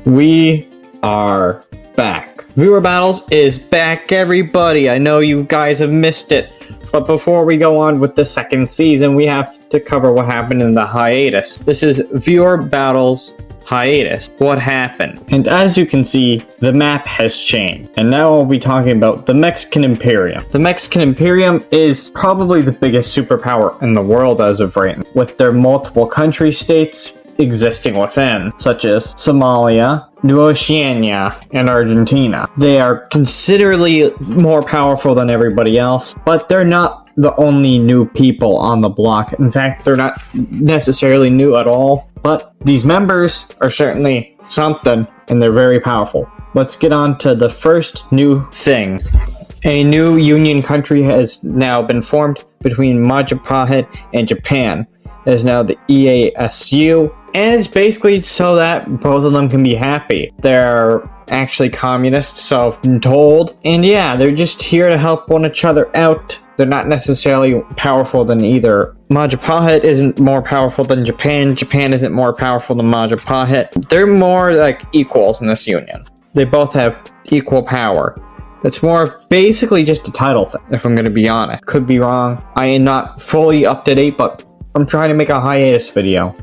We are back. Viewer Battles is back, everybody. I know you guys have missed it, but before we go on with the second season, we have to cover what happened in the hiatus. This is Viewer Battles Hiatus. What happened? And as you can see, the map has changed. And now I'll be talking about the Mexican Imperium. The Mexican Imperium is probably the biggest superpower in the world as of right now, with their multiple country states existing within, such as Somalia, New Oceania, and Argentina. They are considerably more powerful than everybody else, but they're not the only new people on the block. In fact, they're not necessarily new at all, but these members are certainly something, and they're very powerful. Let's get on to the first new thing. A new union country has now been formed between Majapahit and Japan. It is now the EASU, and it's basically so that both of them can be happy. They're actually communists, so I'm told, and yeah, they're just here to help one each other out. They're not necessarily powerful than either. Majapahit isn't more powerful than Japan. Japan isn't more powerful than Majapahit. They're more like equals in this union. They both have equal power. It's more of basically just a title thing, if I'm going to be honest. Could be wrong. I am not fully up to date, but I'm trying to make a hiatus video.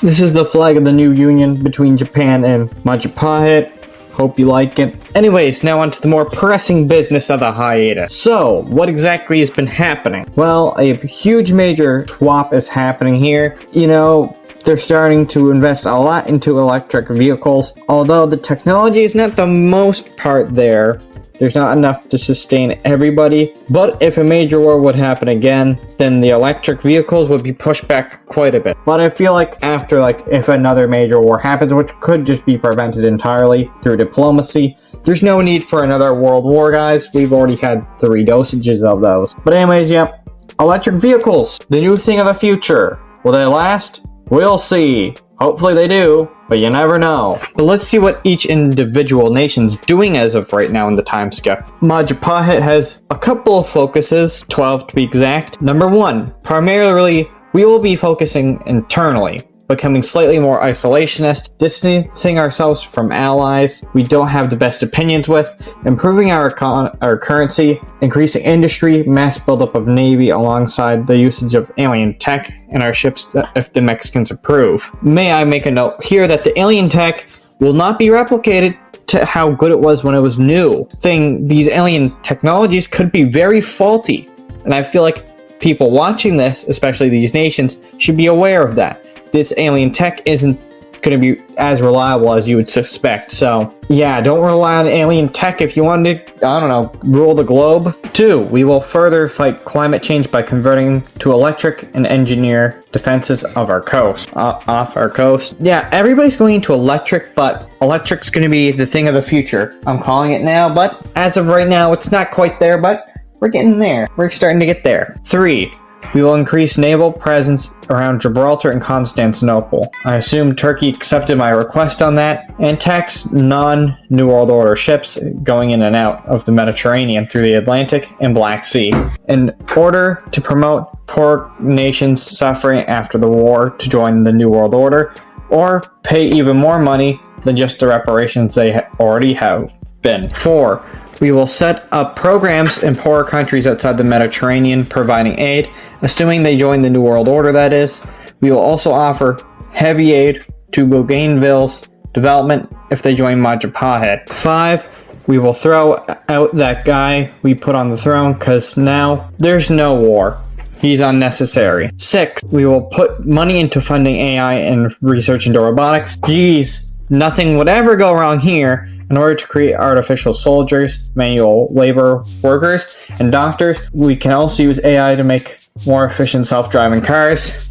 This is the flag of the new union between Japan and Majapahit. Hope you like it. Anyways, now on to the more pressing business of the hiatus. So, what exactly has been happening? Well, a huge major swap is happening here. You know, they're starting to invest a lot into electric vehicles. Although the technology is not the most part there, there's not enough to sustain everybody. But if a major war would happen again, then the electric vehicles would be pushed back quite a bit. But I feel like after, if another major war happens, which could just be prevented entirely through diplomacy, there's no need for another world war, guys. We've already had 3 dosages of those. But anyways, yep. Electric vehicles, the new thing of the future. Will they last? We'll see. Hopefully they do, but you never know. But let's see what each individual nation's doing as of right now in the time skip. Majapahit has a couple of focuses, 12 to be exact. Number 1, primarily, we will be focusing internally, becoming slightly more isolationist, distancing ourselves from allies we don't have the best opinions with, improving our currency, increasing industry, mass buildup of navy alongside the usage of alien tech in our ships if the Mexicans approve. May I make a note here that the alien tech will not be replicated to how good it was when it was new. These alien technologies could be very faulty, and I feel like people watching this, especially these nations, should be aware of that. This alien tech isn't going to be as reliable as you would suspect. So, yeah, don't rely on alien tech if you want to, rule the globe. 2, we will further fight climate change by converting to electric and engineer defenses of our coast, off our coast. Yeah, everybody's going into electric, but electric's going to be the thing of the future. I'm calling it now, but as of right now, it's not quite there, but we're getting there. We're starting to get there. 3, we will increase naval presence around Gibraltar and Constantinople. I assume Turkey accepted my request on that, and tax non-New World Order ships going in and out of the Mediterranean through the Atlantic and Black Sea, in order to promote poor nations suffering after the war to join the New World Order, or pay even more money than just the reparations they already have been. 4, we will set up programs in poorer countries outside the Mediterranean providing aid, assuming they join the New World Order, that is. We will also offer heavy aid to Bougainville's development if they join Majapahit. 5, we will throw out that guy we put on the throne because now there's no war. He's unnecessary. 6, we will put money into funding AI and research into robotics. Geez, nothing would ever go wrong here. In order to create artificial soldiers, manual labor workers, and doctors, we can also use AI to make more efficient self-driving cars.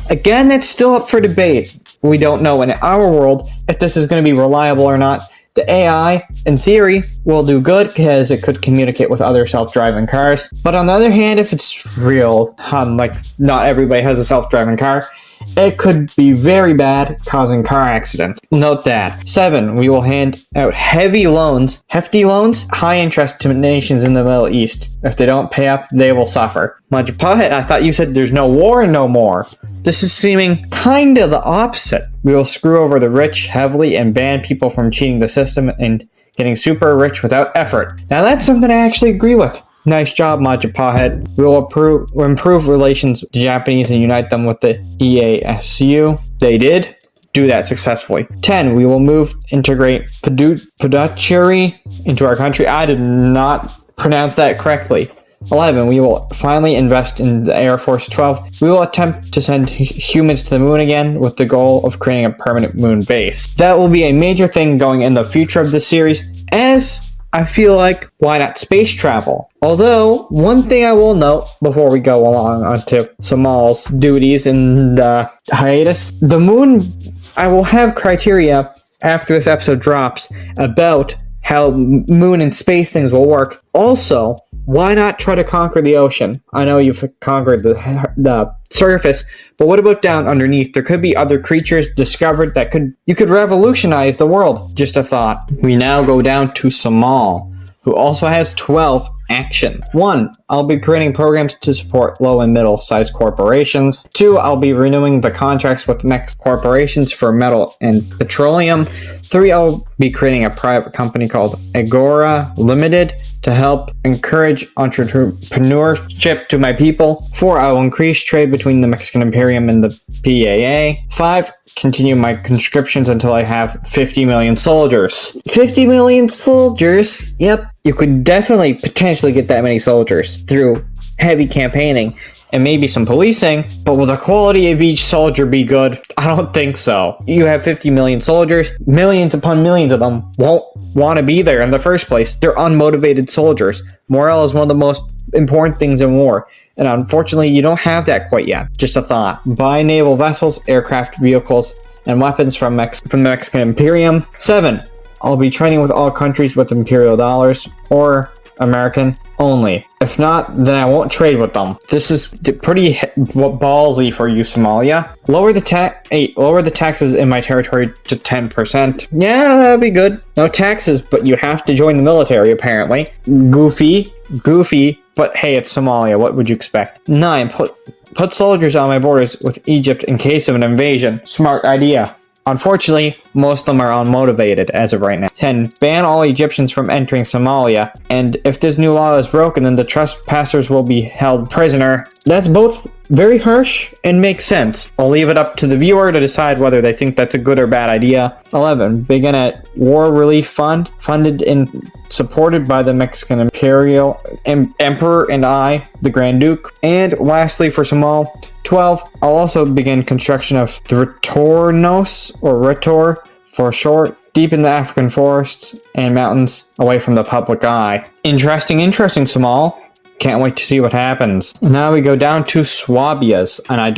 Again, that's still up for debate. We don't know in our world if this is going to be reliable or not. The AI, in theory, will do good because it could communicate with other self-driving cars. But on the other hand, if it's real, not everybody has a self-driving car, It could be very bad, causing car accidents. Note that. 7. We will hand out hefty loans, high interest to nations in the Middle East. If they don't pay up, they will suffer. Majapahit, I thought you said there's no war no more. This is seeming kinda the opposite. We will screw over the rich heavily and ban people from cheating the system and getting super rich without effort. Now that's something I actually agree with. Nice job, Majapahit. We will improve relations with the Japanese and unite them with the EASU. They did do that successfully. 10. We will integrate Puducherry into our country. I did not pronounce that correctly. 11. We will finally invest in the Air Force. 12. We will attempt to send humans to the moon again with the goal of creating a permanent moon base. That will be a major thing going in the future of the series, as I feel like, why not space travel? Although, one thing I will note before we go along onto Samal's duties in the hiatus, the moon, I will have criteria after this episode drops about how moon and space things will work. Also, why not try to conquer the ocean? I know you've conquered the surface, but what about down underneath? There could be other creatures discovered that you could revolutionize the world. Just a thought. We now go down to Samal, who also has 12 action. 1. I'll be creating programs to support low and middle-sized corporations. 2. I'll be renewing the contracts with next corporations for metal and petroleum. 3. I'll be creating a private company called Agora Limited to help encourage entrepreneurship to my people. 4. I will increase trade between the Mexican Imperium and the PAA. 5. Continue my conscriptions until I have 50 million soldiers. 50 million soldiers? Yep. You could definitely potentially get that many soldiers through heavy campaigning and maybe some policing, but will the quality of each soldier be good? I don't think so. You have 50 million soldiers, millions upon millions of them won't want to be there in the first place. They're unmotivated soldiers. Morale is one of the most important things in war, and unfortunately you don't have that quite yet. Just a thought. Buy naval vessels, aircraft, vehicles, and weapons from the Mexican Imperium. 7. I'll be trading with all countries with imperial dollars, or American only. If not, then I won't trade with them. This is pretty ballsy for you, Somalia. Lower the taxes in my territory to 10%. Yeah, that'd be good. No taxes, but you have to join the military, apparently. Goofy, but hey, it's Somalia. What would you expect? 9. Put soldiers on my borders with Egypt in case of an invasion. Smart idea. Unfortunately, most of them are unmotivated as of right now. 10. Ban all Egyptians from entering Somalia, and if this new law is broken, then the trespassers will be held prisoner. That's both very harsh and makes sense. I'll leave it up to the viewer to decide whether they think that's a good or bad idea. 11. Begin a war relief fund, funded and supported by the Mexican Imperial Emperor and I, the Grand Duke. And lastly, for Somal, 12. I'll also begin construction of the Retornos, or Retor for short, deep in the African forests and mountains away from the public eye. Interesting, Somal. Can't wait to see what happens. Now we go down to Swabias, and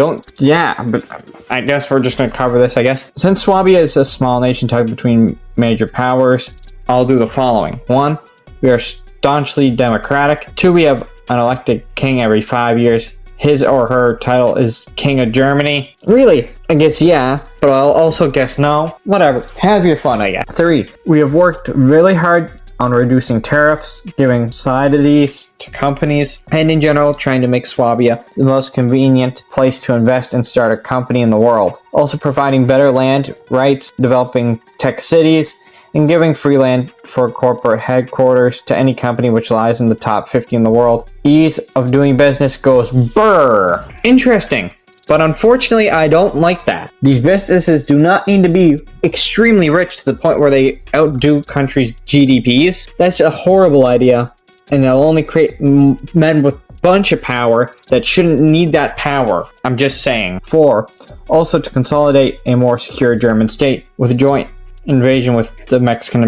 but I guess we're just going to cover this, I guess. Since Swabia is a small nation tucked between major powers, I'll do the following. 1. We are staunchly democratic. 2. We have an elected king every 5 years. His or her title is King of Germany. Really? I guess yeah, but I'll also guess no. Whatever. Have your fun, I guess. 3. We have worked really hard on reducing tariffs, giving subsidies to companies, and in general trying to make Swabia the most convenient place to invest and start a company in the world. Also providing better land rights, developing tech cities, and giving free land for corporate headquarters to any company which lies in the top 50 in the world. Ease of doing business goes brr. Interesting. But unfortunately, I don't like that. These businesses do not need to be extremely rich to the point where they outdo countries' GDPs. That's a horrible idea, and they'll only create men with a bunch of power that shouldn't need that power. I'm just saying. 4. Also to consolidate a more secure German state with a joint invasion with the Mexican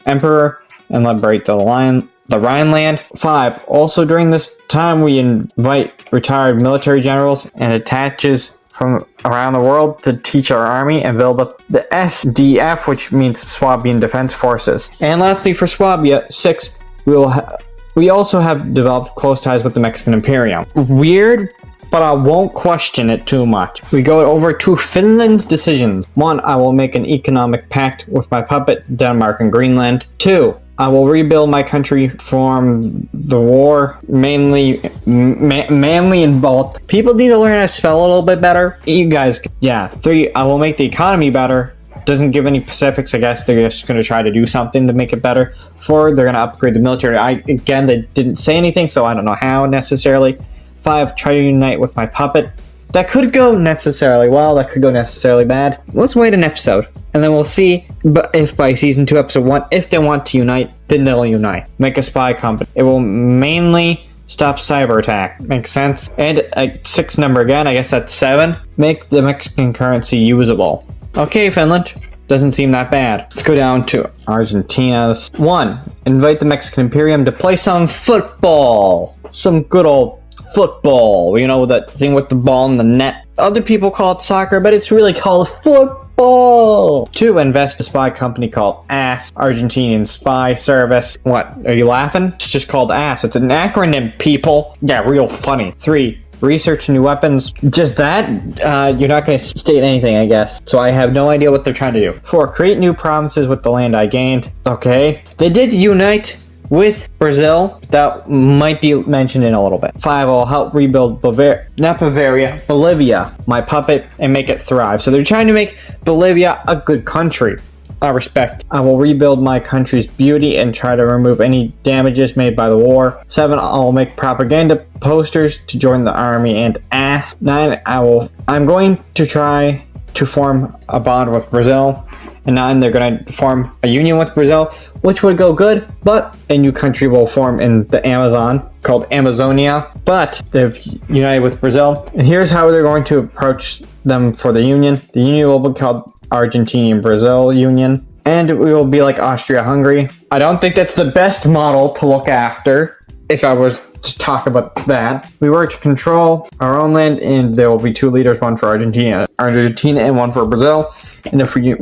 Emperor and liberate the Rhineland. 5. Also during this time, we invite retired military generals and attaches from around the world to teach our army and build up the SDF, which means Swabian Defense Forces. And lastly, for Swabia, 6. We also have developed close ties with the Mexican Imperium. Weird, but I won't question it too much. We go over to Finland's decisions. 1. I will make an economic pact with my puppet, Denmark and Greenland. 2. I will rebuild my country from the war, mainly in both. People need to learn how to spell a little bit better. You guys, yeah. 3. I will make the economy better. Doesn't give any specifics. I guess they're just going to try to do something to make it better. 4. They're going to upgrade the military. Again, they didn't say anything, so I don't know how necessarily. 5. Try to unite with my puppet. That could go necessarily well, that could go necessarily bad. Let's wait an episode, and then we'll see if by season 2, episode 1, if they want to unite, then they'll unite. Make a spy company. It will mainly stop cyber attack. Makes sense. And a 6 number again, I guess that's 7. Make the Mexican currency usable. Okay, Finland. Doesn't seem that bad. Let's go down to Argentina's. 1. Invite the Mexican Imperium to play some football. Some good old football, you know, that thing with the ball in the net. Other people call it soccer, but it's really called football. 2. Invest in a spy company called ASS, Argentinian Spy Service. What, are you laughing? It's just called ASS. It's an acronym, people. Yeah, real funny. 3. Research new weapons. Just that? You're not going to state anything, I guess. So I have no idea what they're trying to do. 4. Create new provinces with the land I gained. Okay. They did unite with Brazil. That might be mentioned in a little bit. 5. I'll help rebuild Bolivia, my puppet, and make it thrive. So they're trying to make Bolivia a good country. I respect. I will rebuild my country's beauty and try to remove any damages made by the war. 7. I'll make propaganda posters to join the army and ASS. 9. I'm going to try to form a bond with Brazil. And 9. They're going to form a union with Brazil, which would go good, but a new country will form in the Amazon called Amazonia. But they've united with Brazil. And here's how they're going to approach them for the union. The union will be called Argentinian-Brazil Union, and it will be like Austria-Hungary. I don't think that's the best model to look after, if I was to talk about that. We were to control our own land, and there will be 2 leaders, one for Argentina and one for Brazil. And if we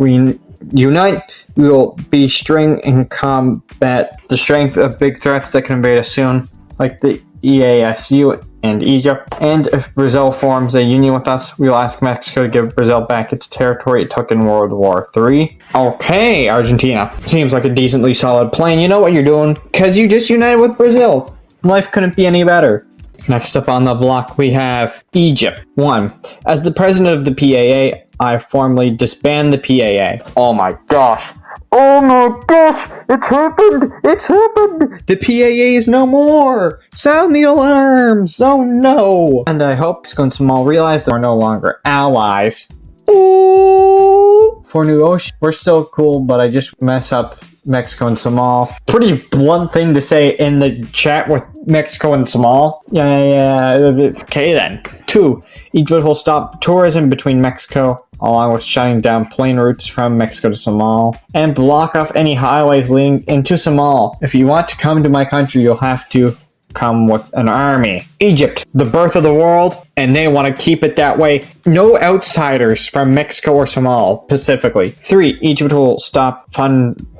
unite, we will be strong and combat the strength of big threats that can invade us soon, like the EASU and Egypt. And if Brazil forms a union with us, we will ask Mexico to give Brazil back its territory it took in World War III. Okay, Argentina. Seems like a decently solid plan. You know what you're doing, because you just united with Brazil. Life couldn't be any better. Next up on the block, we have Egypt. 1. As the president of the PAA, I formally disband the PAA. Oh my gosh. Oh my gosh! It's happened! It's happened! The PAA is no more! Sound the alarms! Oh no! And I hope Mexico and Somalia realize that we're no longer allies. Ooh! For New Ocean, we're still cool, but I just mess up Mexico and Somalia. Pretty blunt thing to say in the chat with Mexico and Somalia. Yeah. Okay then. 2. Egypt will stop tourism between Mexico, along with shutting down plane routes from Mexico to Somalia, and block off any highways leading into Somalia. If you want to come to my country, you'll have to come with an army. Egypt, the birth of the world, and they want to keep it that way. No outsiders from Mexico or Somalia, specifically. 3. Egypt will stop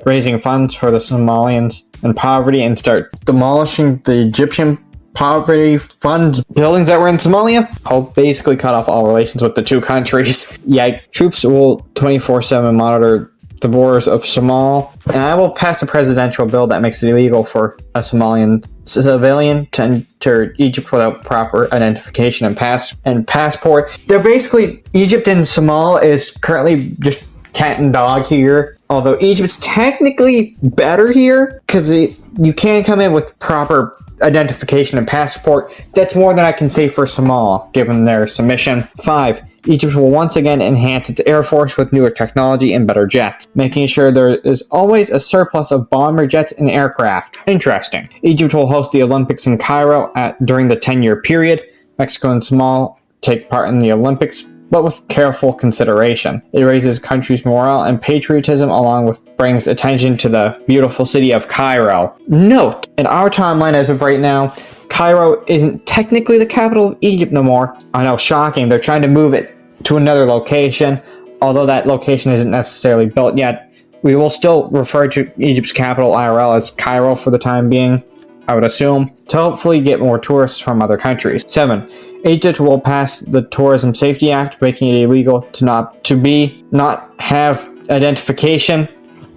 raising funds for the Somalians in poverty and start demolishing the Egyptian poverty funds buildings that were in Somalia. I'll basically cut off all relations with the 2 countries. Yeah, troops will 24/7 monitor the borders of Somalia, and I will pass a presidential bill that makes it illegal for a Somalian civilian to enter Egypt without proper identification and passport. They're basically, Egypt and Somalia is currently just cat and dog here, although Egypt's technically better here because you can't come in with proper identification and passport. That's more than I can say for Somalia, given their submission. 5. Egypt will once again enhance its air force with newer technology and better jets, making sure there is always a surplus of bomber jets and aircraft. Interesting. Egypt will host the Olympics in Cairo during the 10-year period. Mexico and Somalia take part in the Olympics, but with careful consideration. It raises countries' morale and patriotism, along with brings attention to the beautiful city of Cairo. Note, in our timeline as of right now, Cairo isn't technically the capital of Egypt no more. I know, shocking. They're trying to move it to another location, although that location isn't necessarily built yet. We will still refer to Egypt's capital IRL as Cairo for the time being. I would assume, to hopefully get more tourists from other countries. 7. Egypt will pass the Tourism Safety Act, making it illegal to not have identification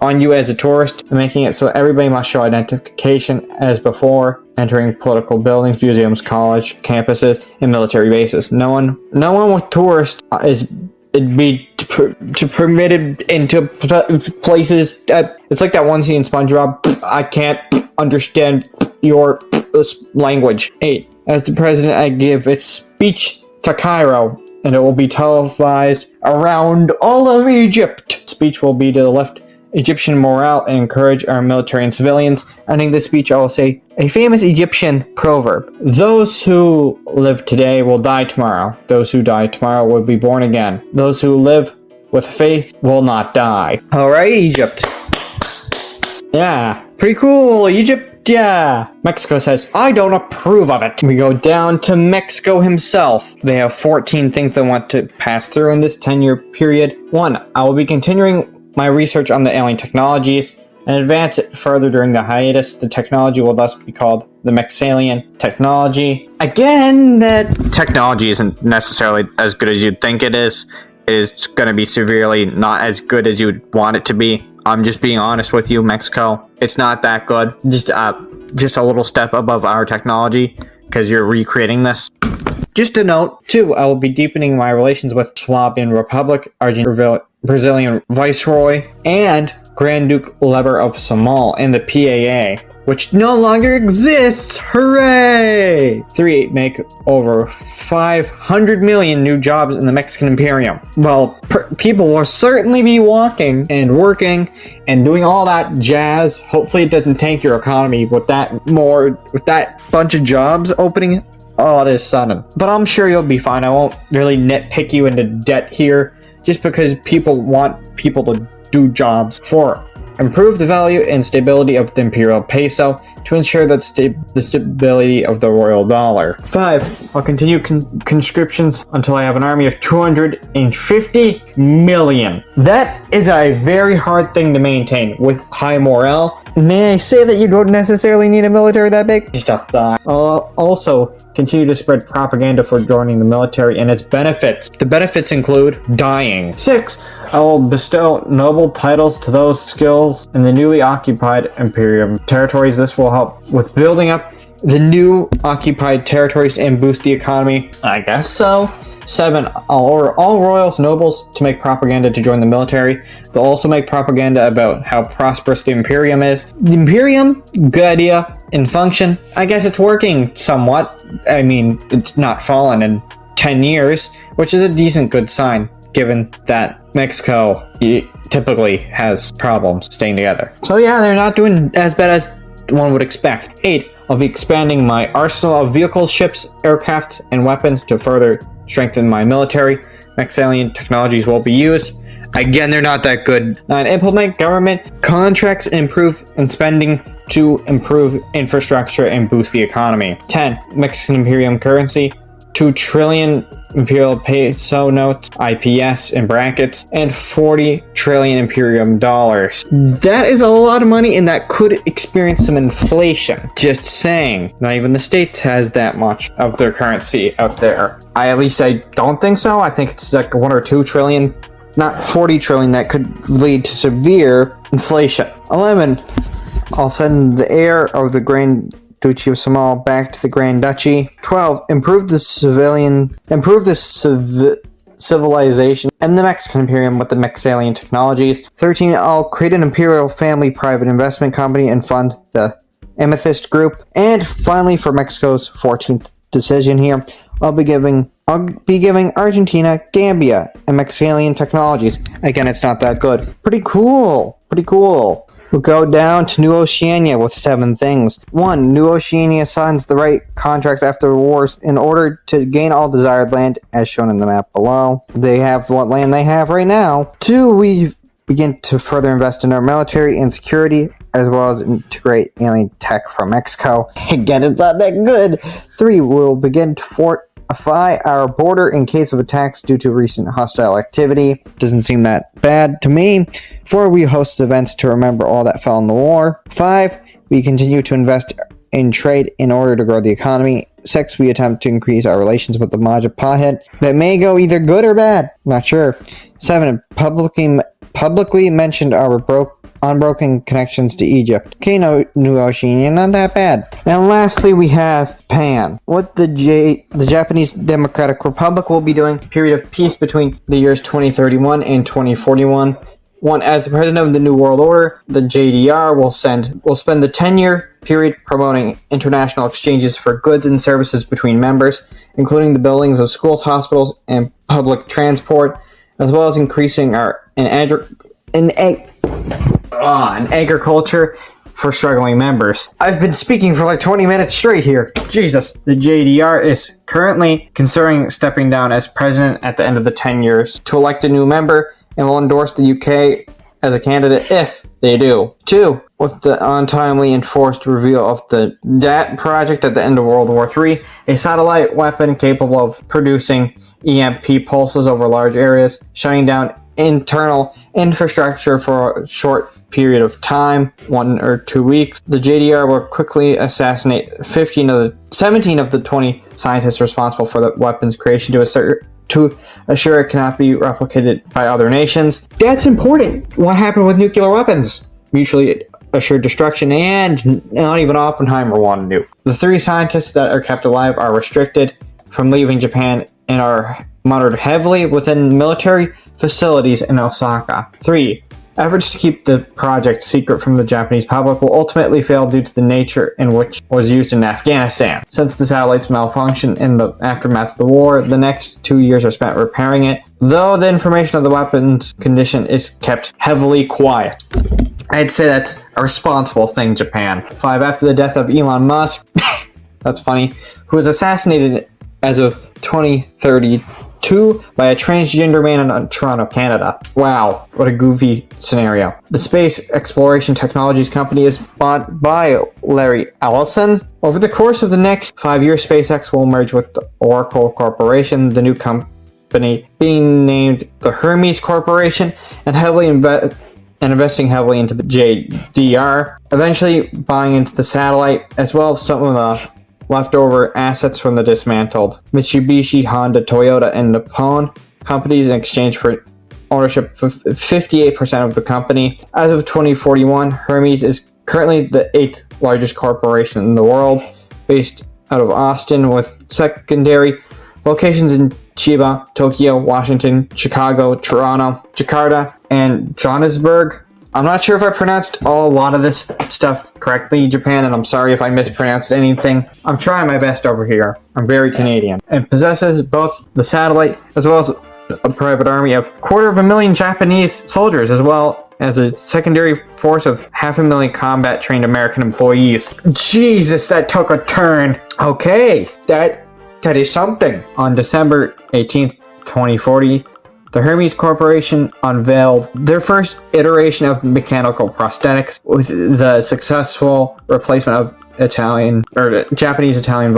on you as a tourist, and making it so everybody must show identification as before entering political buildings, museums, college campuses, and military bases. No one with tourists is permitted into places. It's like that one scene in SpongeBob. I can't understand your language. 8. As the president, I give its speech to Cairo, and it will be televised around all of Egypt. Speech will be to lift Egyptian morale and encourage our military and civilians. Ending this speech, I will say a famous Egyptian proverb: those who live today will die tomorrow. Those who die tomorrow will be born again. Those who live with faith will not die. Alright, Egypt. Yeah, pretty cool, Egypt. Yeah. Mexico says, I don't approve of it. We go down to Mexico himself. They have 14 things they want to pass through in this 10-year period. 1. I will be continuing my research on the alien technologies and advance it further during the hiatus. The technology will thus be called the Mexalian technology. Again, that technology isn't necessarily as good as you'd think it is. It's going to be severely not as good as you'd want it to be. I'm just being honest with you, Mexico. It's not that good. Just a little step above our technology, because you're recreating this. Just a note, too, I will be deepening my relations with Swabian Republic, Brazilian Viceroy, and Grand Duke Leber of Samal in the PAA, which no longer exists. Hooray! 3. Make over 500 million new jobs in the Mexican Imperium. Well, people will certainly be walking and working and doing all that jazz. Hopefully it doesn't tank your economy with that bunch of jobs opening all this sudden. But I'm sure you'll be fine. I won't really nitpick you into debt here, just because people want people to do jobs. 4. Improve the value and stability of the imperial peso to ensure that the stability of the royal dollar. 5. I'll continue conscriptions until I have an army of 250 million. That is a very hard thing to maintain with high morale. May I say that you don't necessarily need a military that big? Just a thought. I'll also continue to spread propaganda for joining the military and its benefits. The benefits include dying. 6. I will bestow noble titles to those skills in the newly occupied Imperium territories. This will help with building up the new occupied territories and boost the economy. I guess so. 7. I'll order all royals, nobles to make propaganda to join the military. They'll also make propaganda about how prosperous the Imperium is. The Imperium, good idea. In function, I guess it's working somewhat. I mean, it's not fallen in 10 years, which is a decent good sign, given that Mexico typically has problems staying together. So yeah, they're not doing as bad as one would expect. 8. I'll be expanding my arsenal of vehicles, ships, aircrafts, and weapons to further strengthen my military. Mexalian technologies will be used. Again, they're not that good. 9. Implement government contracts and spending to improve infrastructure and boost the economy. 10. Mexican Imperium currency. 2 trillion Imperial Peso notes, IPS in brackets, and 40 trillion Imperium dollars. That is a lot of money, and that could experience some inflation. Just saying. Not even the States has that much of their currency out there. At least I don't think so. I think it's like 1 or 2 trillion, not 40 trillion. That could lead to severe inflation. 11. I'll send the heir of the Grand Duchy of Samal back to the Grand Duchy. 12. Improve the civilization and the Mexican Imperium with the Mexalian technologies. 13. I'll create an imperial family private investment company and fund the Amethyst Group. And finally, for Mexico's 14th decision here, I'll be giving Argentina, Gambia, and Mexalian technologies. Again, it's not that good. Pretty cool. We'll go down to New Oceania with 7 things. 1. New Oceania signs the right contracts after the wars in order to gain all desired land, as shown in the map below. They have what land they have right now. 2. We begin to further invest in our military and security, as well as integrate alien tech from Mexico. Again, it's not that good. 3. We'll begin to fortify our border in case of attacks due to recent hostile activity. Doesn't seem that bad to me. 4. We host events to remember all that fell in the war. 5. We continue to invest in trade in order to grow the economy. 6, we attempt to increase our relations with the Majapahit. That may go either good or bad. Not sure. 7, publicly mentioned our unbroken connections to Egypt. Okay, New Oceania, not that bad. And lastly, we have Japan. What the Japanese Democratic Republic will be doing. Period of peace between the years 2031 and 2041. As the president of the New World Order, the JDR will spend the 10-year period promoting international exchanges for goods and services between members, including the buildings of schools, hospitals, and public transport, as well as increasing in agriculture for struggling members. I've been speaking for like 20 minutes straight here. Jesus. The JDR is currently considering stepping down as president at the end of the 10 years to elect a new member, and will endorse the UK as a candidate if they do. 2, with the untimely enforced reveal of the DAT project at the end of World War III, a satellite weapon capable of producing EMP pulses over large areas, shutting down internal infrastructure for a short period of time, 1 or 2 weeks. The JDR will quickly assassinate 17 of the 20 scientists responsible for the weapon's creation to assure it cannot be replicated by other nations. That's important. What happened with nuclear weapons? Mutually assured destruction, and not even Oppenheimer wanted to. The 3 scientists that are kept alive are restricted from leaving Japan and are monitored heavily within military facilities in Osaka. 3. Efforts to keep the project secret from the Japanese public will ultimately fail due to the nature in which it was used in Afghanistan. Since the satellite's malfunction in the aftermath of the war, the next 2 years are spent repairing it, though the information of the weapon's condition is kept heavily quiet. I'd say that's a responsible thing, Japan. 5. After the death of Elon Musk, that's funny, who was assassinated as of 2032 by a transgender man in Toronto, Canada. Wow, what a goofy scenario. The Space Exploration Technologies company is bought by Larry Ellison. Over the course of the next 5 years, SpaceX will merge with the Oracle Corporation, the new company being named the Hermes Corporation, and investing heavily into the JDR, eventually buying into the satellite, as well as some of the leftover assets from the dismantled Mitsubishi, Honda, Toyota, and Nippon companies in exchange for ownership of 58% of the company. As of 2041, Hermes is currently the 8th largest corporation in the world, based out of Austin, with secondary locations in Chiba, Tokyo, Washington, Chicago, Toronto, Jakarta, and Johannesburg. I'm not sure if I pronounced a lot of this stuff correctly, Japan, and I'm sorry if I mispronounced anything. I'm trying my best over here. I'm very Canadian. And possesses both the satellite as well as a private army of 250,000 Japanese soldiers, as well as a secondary force of 500,000 combat-trained American employees. Jesus, that took a turn. Okay, that is something. On December 18th, 2040, the Hermes Corporation unveiled their first iteration of mechanical prosthetics with the successful replacement of Japanese-Italian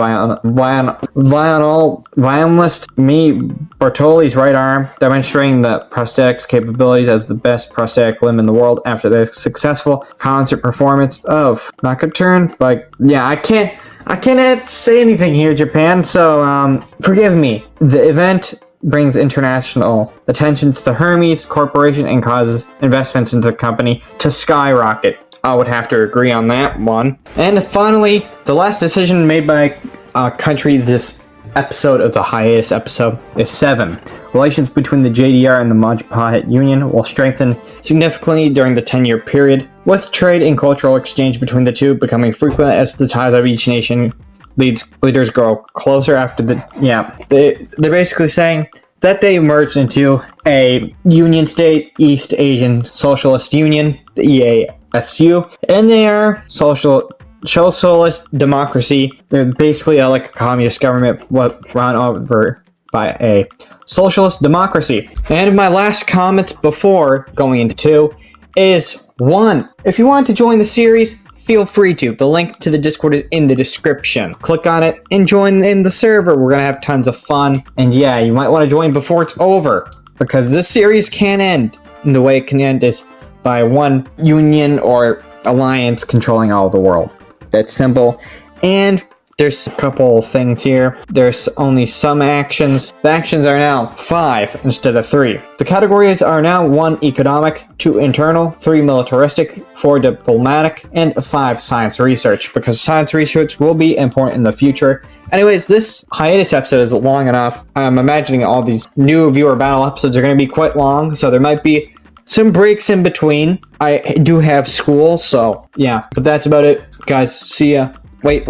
violinist Mi Bartoli's right arm, demonstrating the prosthetics capabilities as the best prosthetic limb in the world after their successful concert performance of Nocturne. But yeah, I can't say anything here, Japan, so forgive me. The event brings international attention to the Hermes Corporation and causes investments into the company to skyrocket. I would have to agree on that one. And finally, the last decision made by a country this episode of the Hiatus episode is 7. Relations between the JDR and the Majapahit Union will strengthen significantly during the 10-year period, with trade and cultural exchange between the two becoming frequent as the ties of each nation leaders grow closer after they're basically saying that they merged into a union state, East Asian Socialist Union, the EASU, and they are socialist democracy. They're basically like a communist government run over by a socialist democracy. And my last comments before going into 2 is 1. If you want to join the series, feel free to. The link to the Discord is in the description. Click on it and join in the server. We're gonna have tons of fun. And yeah, you might want to join before it's over, because this series can end. And the way it can end is by one union or alliance controlling all of the world. That's simple. And there's a couple things here. There's only some actions. The actions are now 5 instead of 3. The categories are now 1 economic, 2 internal, 3 militaristic, 4 diplomatic, and 5 science research, because science research will be important in the future. Anyways, this hiatus episode is long enough. I'm imagining all these new viewer battle episodes are going to be quite long, so there might be some breaks in between. I do have school, so yeah. But that's about it, guys. See ya. Wait.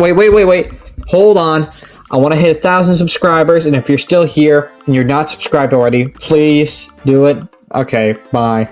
Hold on. I want to hit 1,000 subscribers, and if you're still here and you're not subscribed already, please do it. Okay, bye.